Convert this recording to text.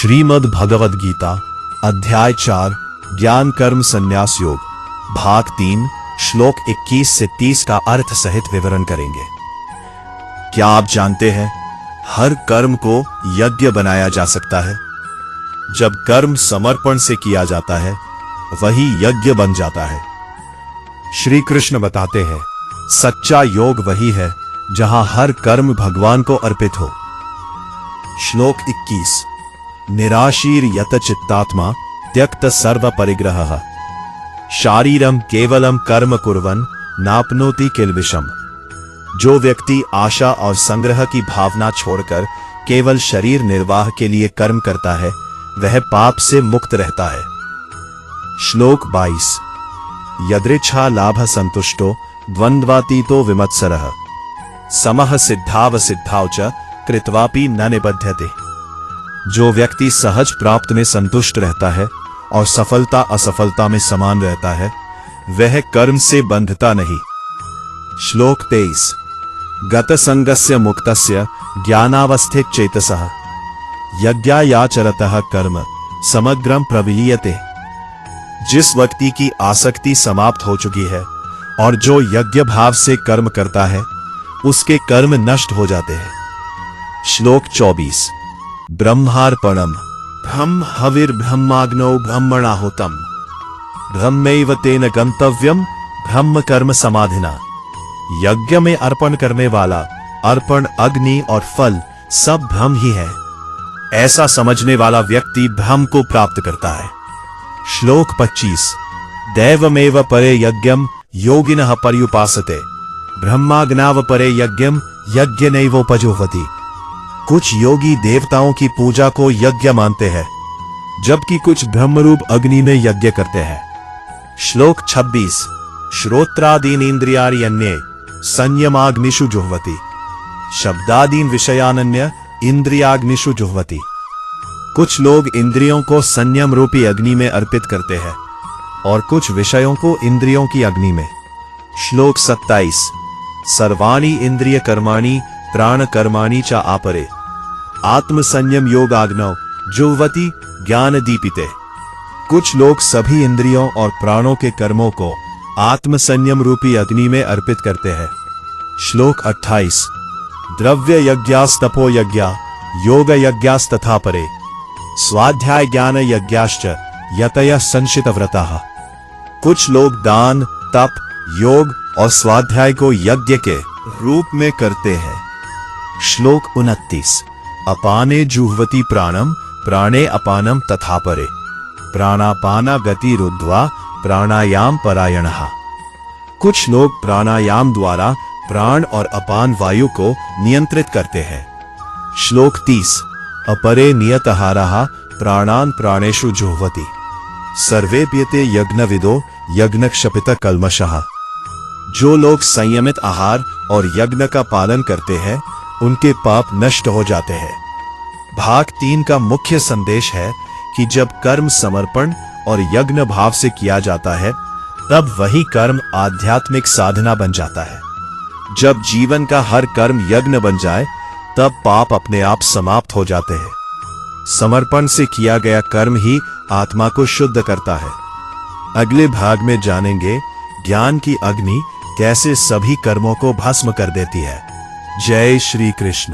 श्रीमद् भगवद गीता अध्याय 4 ज्ञान कर्म संन्यास योग भाग 3 श्लोक 21 से 30 का अर्थ सहित विवरण करेंगे। क्या आप जानते हैं हर कर्म को यज्ञ बनाया जा सकता है। जब कर्म समर्पण से किया जाता है वही यज्ञ बन जाता है। श्री कृष्ण बताते हैं सच्चा योग वही है जहां हर कर्म भगवान को अर्पित हो। श्लोक 21 निराशीर यत चित्तात्मा त्यक्त सर्व परिग्रह शारीरम केवलम कर्म कुर्वन् नाप्नोति किल्बिषम्। जो व्यक्ति आशा और संग्रह की भावना छोड़कर केवल शरीर निर्वाह के लिए कर्म करता है वह पाप से मुक्त रहता है। श्लोक 22 यदृच्छा लाभ संतुष्टो द्वंद्वातीतो विमत्सरः समः सिद्धाव सिद्धाव च कृत्वापि न निबध्यते। जो व्यक्ति सहज प्राप्त में संतुष्ट रहता है और सफलता असफलता में समान रहता है वह कर्म से बंधता नहीं। श्लोक 23 गत संगस्य मुक्तस्य ज्ञानावस्थित चेतसः यज्ञायाचरतः कर्म समग्रम प्रविलीयते। जिस व्यक्ति की आसक्ति समाप्त हो चुकी है और जो यज्ञ भाव से कर्म करता है उसके कर्म नष्ट हो जाते हैं। श्लोक 24 ब्रह्मार्पणम ब्रह्म हविर्ब्रह्माग्नौ ब्रह्मणाहुतम ब्रह्मैव तेन गंतव्यम ब्रह्म कर्म समाधिना। यज्ञ में अर्पण करने वाला अर्पण अग्नि और फल सब ब्रह्म ही है। ऐसा समझने वाला व्यक्ति ब्रह्म को प्राप्त करता है। श्लोक 25 दैवमेव परे यज्ञम योगिनः पर्युपासते ब्रह्माग्नाव परे यज्ञम यज्ञनैवोपजुह्वति। कुछ योगी देवताओं की पूजा को यज्ञ मानते हैं जबकि कुछ ब्रह्मरूप अग्नि में यज्ञ करते हैं। श्लोक 26 श्रोत्रादीन इंद्रियाण्यन्ये संयमाग्निषु जुह्वति शब्दादीन विषयानन्य इंद्रियाग्निषु जुह्वति। कुछ लोग इंद्रियों को संयम रूपी अग्नि में अर्पित करते हैं और कुछ विषयों को इंद्रियों की अग्नि में। श्लोक 27 सर्वाणि इंद्रिय कर्माणि प्राण कर्माणि च आपरे आत्म संयम योगाग्नौ जुह्वति ज्ञान दीपिते। कुछ लोग सभी इंद्रियों और प्राणों के कर्मों को आत्म संयम रूपी अग्नि में अर्पित करते हैं। श्लोक 28 द्रव्य यज्ञास्तपो यज्ञा योग यज्ञास्तथा परे स्वाध्याय ज्ञान यज्ञाश्च यतयः संशित व्रताः। कुछ लोग दान तप योग और स्वाध्याय को यज्ञ के रूप में करते हैं। श्लोक 29 अपाने जुह्वति प्राणम प्राणे अपानम तथा परे प्राणापाना गति रुद्ध्वा प्राणायाम परायणः। कुछ लोग प्राणायाम द्वारा प्राण और अपान वायु को नियंत्रित करते हैं। श्लोक 30 अपरे नियतहारः प्राणान प्राणेषु जुह्वति सर्वेप्यते यज्ञविदो यज्ञक्षपित कल्मषः। जो लोग संयमित आहार और यज्ञ का पालन करते हैं उनके पाप नष्ट हो जाते हैं। भाग 3 का मुख्य संदेश है कि जब कर्म समर्पण और यज्ञ भाव से किया जाता है तब वही कर्म आध्यात्मिक साधना बन जाता है। जब जीवन का हर कर्म यज्ञ बन जाए तब पाप अपने आप समाप्त हो जाते हैं। समर्पण से किया गया कर्म ही आत्मा को शुद्ध करता है। अगले भाग में जानेंगे ज्ञान की अग्नि कैसे सभी कर्मों को भस्म कर देती है। जय श्री कृष्ण।